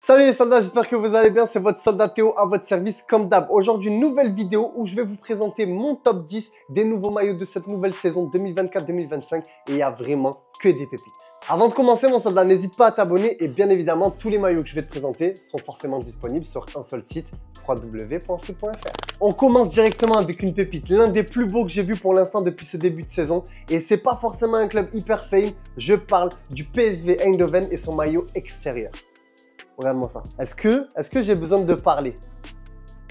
Salut les soldats, j'espère que vous allez bien, c'est votre soldat Théo à votre service comme d'hab. Aujourd'hui, une nouvelle vidéo où je vais vous présenter mon top 10 des nouveaux maillots de cette nouvelle saison 2024-2025 et il y a vraiment que des pépites. Avant de commencer mon soldat, n'hésite pas à t'abonner et bien évidemment, tous les maillots que je vais te présenter sont forcément disponibles sur un seul site, www.foot.fr. On commence directement avec une pépite, l'un des plus beaux que j'ai vu pour l'instant depuis ce début de saison et c'est pas forcément un club hyper fame, je parle du PSV Eindhoven et son maillot extérieur. Regarde-moi ça. Est-ce que j'ai besoin de parler?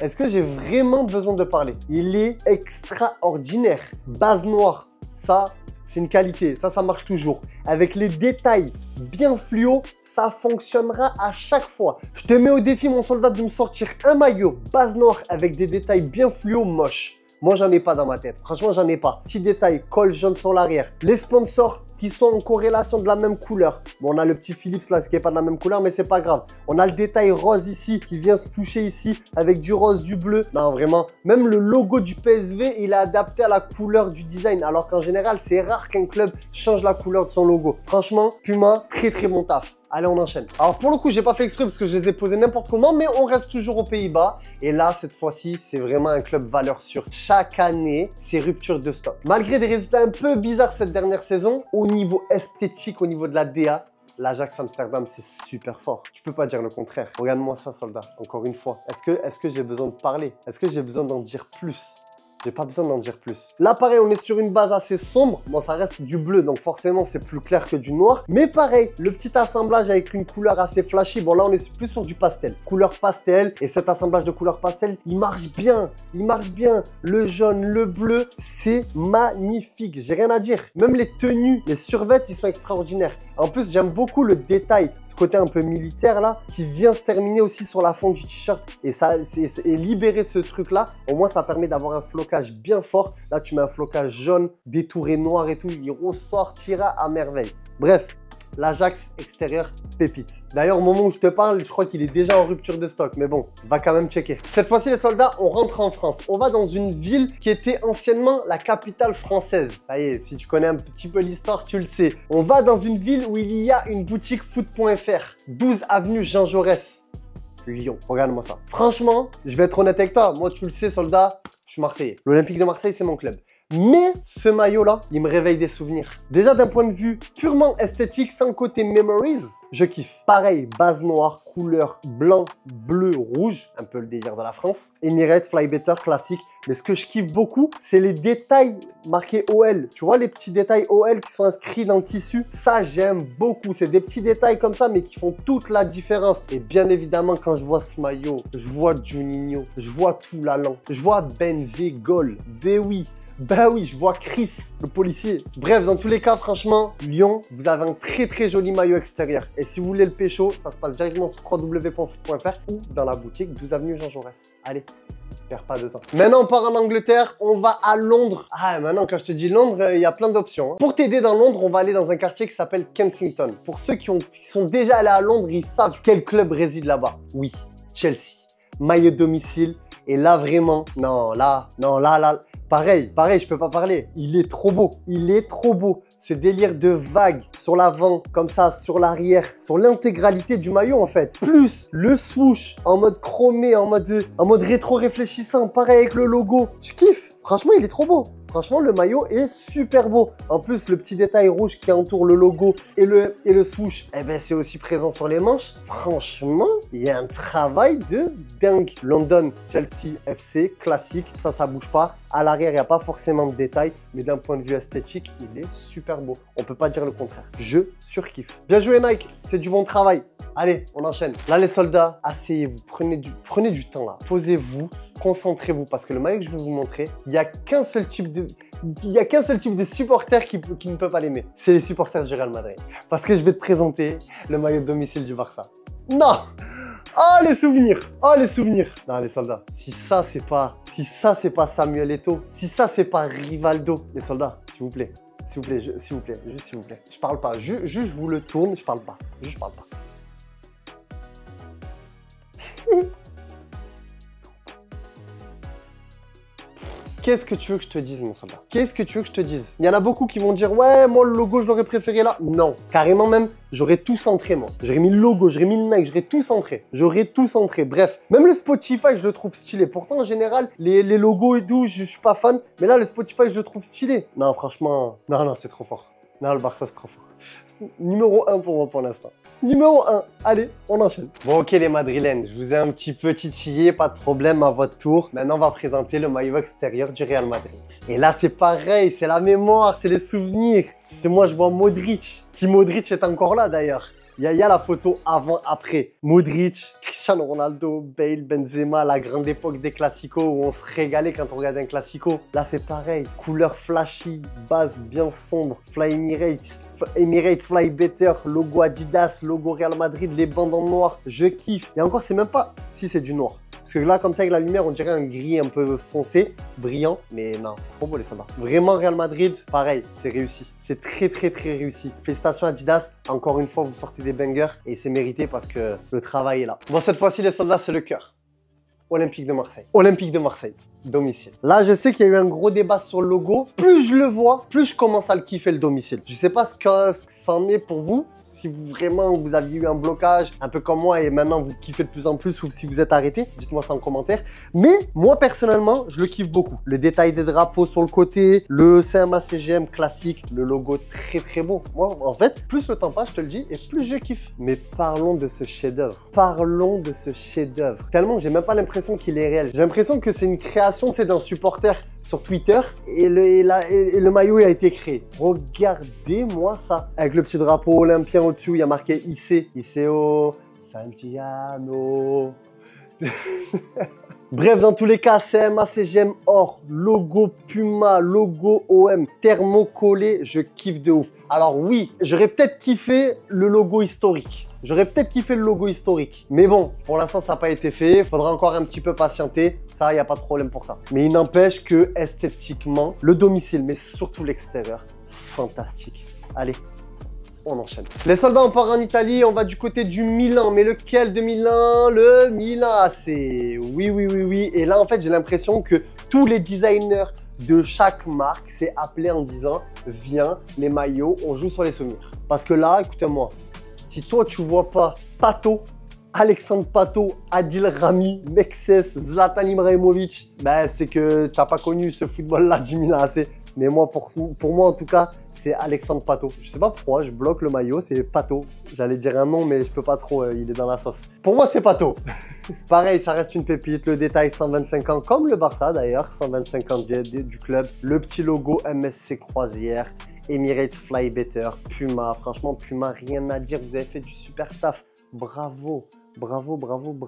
Est-ce que j'ai vraiment besoin de parler? Il est extraordinaire. Base noire, ça, c'est une qualité. Ça marche toujours. Avec les détails bien fluo, ça fonctionnera à chaque fois. Je te mets au défi, mon soldat, de me sortir un maillot base noire avec des détails bien fluo moche. Moi, j'en ai pas dans ma tête. Franchement, j'en ai pas. Petit détail, col jaune sur l'arrière. Les sponsors qui sont en corrélation de la même couleur. Bon, on a le petit Philips là, ce qui n'est pas de la même couleur, mais c'est pas grave. On a le détail rose ici qui vient se toucher ici avec du rose, du bleu. Non, vraiment. Même le logo du PSV, il est adapté à la couleur du design. Alors qu'en général, c'est rare qu'un club change la couleur de son logo. Franchement, Puma, très bon taf. Allez, on enchaîne. Alors pour le coup, j'ai pas fait exprès parce que je les ai posés n'importe comment, mais on reste toujours aux Pays-Bas. Et là, cette fois-ci, c'est vraiment un club valeur sûre. Chaque année, c'est rupture de stock. Malgré des résultats un peu bizarres cette dernière saison, au niveau esthétique, au niveau de la DA, l'Ajax Amsterdam, c'est super fort. Tu peux pas dire le contraire. Regarde-moi ça, soldat. Encore une fois. Est-ce que j'ai besoin de parler? Est-ce que j'ai besoin d'en dire plus? J'ai pas besoin d'en dire plus. Là, pareil, on est sur une base assez sombre. Bon, ça reste du bleu, donc forcément, c'est plus clair que du noir. Mais pareil, le petit assemblage avec une couleur assez flashy. Bon, là, on est plus sur du pastel. Couleur pastel. Et cet assemblage de couleurs pastel, il marche bien. Il marche bien. Le jaune, le bleu, c'est magnifique. J'ai rien à dire. Même les tenues, les survêtements, ils sont extraordinaires. En plus, j'aime beaucoup le détail, ce côté un peu militaire, là, qui vient se terminer aussi sur la fente du t-shirt. Et ça, et libérer ce truc-là, au moins, ça permet d'avoir un flocage bien fort. Là, tu mets un flocage jaune, détouré noir et tout. Il ressortira à merveille. Bref, l'Ajax extérieur pépite. D'ailleurs, au moment où je te parle, je crois qu'il est déjà en rupture de stock. Mais bon, va quand même checker. Cette fois-ci, les soldats, on rentre en France. On va dans une ville qui était anciennement la capitale française. Ça y est, si tu connais un petit peu l'histoire, tu le sais. On va dans une ville où il y a une boutique foot.fr. 12 avenue Jean Jaurès. Lyon. Regarde-moi ça. Franchement, je vais être honnête avec toi. Moi, tu le sais, soldat, je suis Marseillais. L'Olympique de Marseille, c'est mon club. Mais ce maillot-là, il me réveille des souvenirs. Déjà d'un point de vue purement esthétique, sans côté memories, je kiffe. Pareil, base noire, couleur blanc, bleu, rouge, un peu le délire de la France. Emirates, Flybetter, classique. Mais ce que je kiffe beaucoup, c'est les détails marqués OL. Tu vois les petits détails OL qui sont inscrits dans le tissu? Ça, j'aime beaucoup. C'est des petits détails comme ça, mais qui font toute la différence. Et bien évidemment, quand je vois ce maillot, je vois Juninho, je vois Toulalan, je vois Benzegol, ben oui, je vois Chris, le policier. Bref, dans tous les cas, franchement, Lyon, vous avez un très joli maillot extérieur. Et si vous voulez le pécho, ça se passe directement sur www.foot.fr ou dans la boutique 12 avenue Jean Jaurès. Allez, perds pas de temps. Maintenant, on part en Angleterre, on va à Londres. Ah, maintenant, quand je te dis Londres, il y a plein d'options. Hein. Pour t'aider dans Londres, on va aller dans un quartier qui s'appelle Kensington. Pour ceux qui sont déjà allés à Londres, ils savent quel club réside là-bas. Oui, Chelsea. Maillot de domicile. Et là, vraiment, là, pareil, je peux pas parler. Il est trop beau, Ce délire de vagues sur l'avant, comme ça, sur l'arrière, sur l'intégralité du maillot en fait. Plus le swoosh en mode chromé, en mode rétro réfléchissant, pareil avec le logo. Je kiffe. Franchement, il est trop beau. Franchement, le maillot est super beau. En plus, le petit détail rouge qui entoure le logo et le swoosh, eh ben, c'est aussi présent sur les manches. Franchement, il y a un travail de dingue. London, Chelsea, FC, classique. Ça bouge pas. À l'arrière, il n'y a pas forcément de détails, mais d'un point de vue esthétique, il est super beau. On peut pas dire le contraire. Je surkiffe. Bien joué, Nike. C'est du bon travail. Allez, on enchaîne. Là, les soldats, asseyez-vous. Prenez du temps là. Posez-vous. Concentrez-vous parce que le maillot que je vais vous montrer, il n'y a qu'un seul type de supporters qui ne peut pas l'aimer. C'est les supporters du Real Madrid. Parce que je vais te présenter le maillot de domicile du Barça. Non! Oh les souvenirs! Oh les souvenirs! Non les soldats, si ça c'est pas Samuel Eto'o, si ça c'est pas Rivaldo, les soldats, s'il vous plaît, juste s'il vous plaît. Je parle pas, juste je vous le tourne, je parle pas. Qu'est-ce que tu veux que je te dise, mon soldat? Qu'est-ce que tu veux que je te dise? Il y en a beaucoup qui vont dire, ouais, moi, le logo, je l'aurais préféré là. Non, carrément même, j'aurais tout centré, moi. J'aurais mis le logo, j'aurais mis le Nike, j'aurais tout centré. J'aurais tout centré. Bref, même le Spotify, je le trouve stylé. Pourtant, en général, les logos et tout, je suis pas fan. Mais là, le Spotify, je le trouve stylé. Non, franchement, non, c'est trop fort. Non, le Barça, c'est trop fort. Numéro 1 pour moi pour l'instant. Numéro 1. Allez, on enchaîne. Bon, ok les Madrilènes, je vous ai un petit peu titillé, pas de problème à votre tour. Maintenant, on va présenter le maillot extérieur du Real Madrid. Et là, c'est pareil, c'est la mémoire, c'est les souvenirs. C'est moi, je vois Modric. Qui Modric est encore là d'ailleurs. Il y a la photo avant-après. Modric, Cristiano Ronaldo, Bale, Benzema, la grande époque des classicos où on se régalait quand on regardait un classico. Là, c'est pareil. Couleur flashy, base bien sombre. Fly Emirates, Emirates Fly Better, logo Adidas, logo Real Madrid, les bandes en noir. Je kiffe. Et encore, c'est même pas si c'est du noir. Parce que là, comme ça, avec la lumière, on dirait un gris un peu foncé, brillant. Mais non, c'est trop beau les soldats. Vraiment, Real Madrid, pareil, c'est réussi. C'est très réussi. Félicitations Adidas. Encore une fois, vous sortez des bangers et c'est mérité parce que le travail est là. Bon, cette fois-ci, les soldats, c'est le cœur. Olympique de Marseille. Olympique de Marseille. Domicile. Là, je sais qu'il y a eu un gros débat sur le logo. Plus je le vois, plus je commence à le kiffer le domicile. Je sais pas ce que ça en est pour vous. Si vous vraiment vous aviez eu un blocage, un peu comme moi, et maintenant vous kiffez de plus en plus, ou si vous êtes arrêté, dites-moi ça en commentaire. Mais moi personnellement, je le kiffe beaucoup. Le détail des drapeaux sur le côté, le CMA-CGM classique, le logo très beau. Moi, en fait, plus le temps passe, je te le dis, et plus je kiffe. Mais parlons de ce chef-d'œuvre. Parlons de ce chef-d'œuvre. Tellement, j'ai même pas l'impression qu'il est réel. J'ai l'impression que c'est une création, tu sais, d'un supporter sur Twitter et le maillot a été créé. Regardez-moi ça. Avec le petit drapeau olympien au-dessus, il y a marqué IC. ICO Santiano. Bref, dans tous les cas, CMA, CGM or, logo Puma, logo OM, thermocollé, je kiffe de ouf. Alors oui, j'aurais peut-être kiffé le logo historique. Mais bon, pour l'instant, ça n'a pas été fait. Il faudra encore un petit peu patienter. Ça, il n'y a pas de problème pour ça. Mais il n'empêche que esthétiquement, le domicile, mais surtout l'extérieur, fantastique. Allez, on enchaîne. Les soldats, on part en Italie, on va du côté du Milan. Mais lequel de Milan? Le Milan AC. Oui. Et là, en fait, j'ai l'impression que tous les designers de chaque marque s'est appelé en disant « Viens, les maillots, on joue sur les souvenirs ». Parce que là, écoutez-moi, si toi, tu vois pas Pato, Alexandre Pato, Adil Rami, Mexes, Zlatan Ibrahimovic, ben, c'est que tu n'as pas connu ce football-là du Milan AC. Mais moi, pour moi, en tout cas, c'est Alexandre Pato. Je sais pas pourquoi, je bloque le maillot, c'est Pato. J'allais dire un nom, mais je peux pas trop, il est dans la sauce. Pour moi, c'est Pato. Pareil, ça reste une pépite. Le détail, 125 ans, comme le Barça d'ailleurs, 125 ans du club. Le petit logo MSC Croisière, Emirates Fly Better, Puma. Franchement, Puma, rien à dire. Vous avez fait du super taf. Bravo. Bravo. Bon,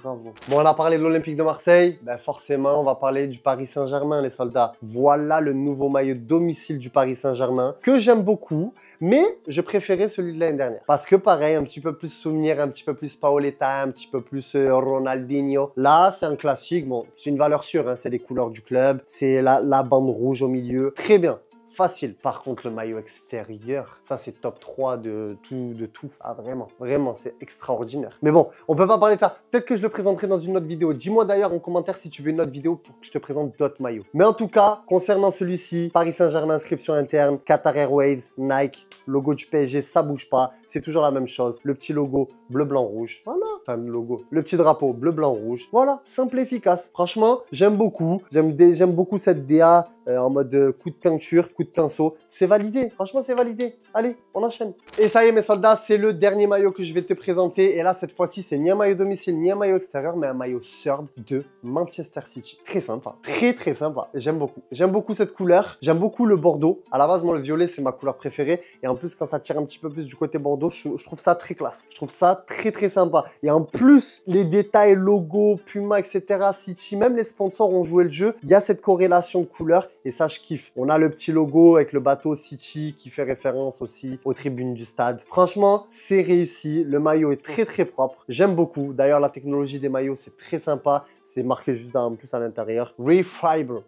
on a parlé de l'Olympique de Marseille. Ben forcément, on va parler du Paris Saint-Germain, les soldats. Voilà le nouveau maillot domicile du Paris Saint-Germain que j'aime beaucoup, mais je préférais celui de l'année dernière. Parce que pareil, un petit peu plus souvenir, un petit peu plus Paoletta, un petit peu plus Ronaldinho. Là, c'est un classique. Bon, c'est une valeur sûre, hein, c'est les couleurs du club. C'est la bande rouge au milieu. Très bien. Facile. Par contre, le maillot extérieur, ça c'est top 3 de tout. Ah vraiment, c'est extraordinaire. Mais bon, on peut pas parler de ça. Peut-être que je le présenterai dans une autre vidéo. Dis-moi d'ailleurs en commentaire si tu veux une autre vidéo pour que je te présente d'autres maillots. Mais en tout cas, concernant celui-ci, Paris Saint-Germain, inscription interne, Qatar Airways, Nike, logo du PSG, ça bouge pas. C'est toujours la même chose. Le petit logo bleu, blanc, rouge. Voilà. Enfin, le logo. Le petit drapeau bleu, blanc, rouge. Voilà, simple et efficace. Franchement, j'aime beaucoup. J'aime beaucoup cette DA en mode coup de peinture, coup de pinceau. C'est validé. Franchement, c'est validé. Allez, on enchaîne. Et ça y est, mes soldats, c'est le dernier maillot que je vais te présenter. Et là, cette fois-ci, c'est ni un maillot domicile, ni un maillot extérieur, mais un maillot third de Manchester City. Très sympa. Très sympa. J'aime beaucoup. J'aime beaucoup cette couleur. J'aime beaucoup le bordeaux. À la base, moi, le violet, c'est ma couleur préférée. Et en plus, quand ça tire un petit peu plus du côté bordeaux, je trouve ça très classe. Je trouve ça très sympa. Et en plus, les détails, logo, Puma, etc., City, même les sponsors ont joué le jeu. Il y a cette corrélation de couleurs. Et ça, je kiffe. On a le petit logo avec le bateau City qui fait référence aussi aux tribunes du stade. Franchement, c'est réussi. Le maillot est très propre. J'aime beaucoup. D'ailleurs, la technologie des maillots, c'est très sympa. C'est marqué juste en plus à l'intérieur. Refiber.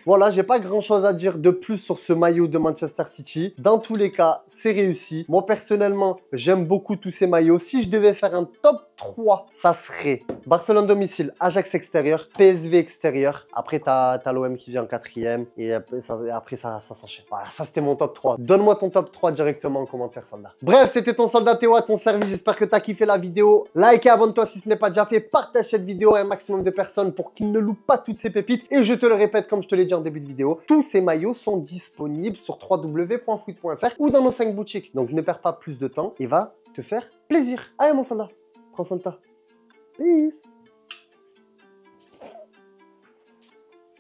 Voilà, j'ai pas grand chose à dire de plus sur ce maillot de Manchester City. Dans tous les cas, c'est réussi. Moi, personnellement, j'aime beaucoup tous ces maillots. Si je devais faire un top 3, ça serait Barcelone domicile, Ajax extérieur, PSV extérieur. Après, tu as l'OM qui vient en 4e. Et après, ça s'enchaîne. Voilà, ça c'était mon top 3. Donne-moi ton top 3 directement en commentaire, soldat. Bref, c'était ton soldat Théo à ton service. J'espère que tu as kiffé la vidéo. Like et abonne-toi si ce n'est pas déjà fait. Partage cette vidéo à un maximum de personnes pour qu'ils ne louent pas toutes ces pépites. Et je te le répète, comme je te l'ai dit en début de vidéo, tous ces maillots sont disponibles sur www.foot.fr ou dans nos 5 boutiques. Donc ne perds pas plus de temps et va te faire plaisir. Allez mon soldat, prends soin de toi. Peace.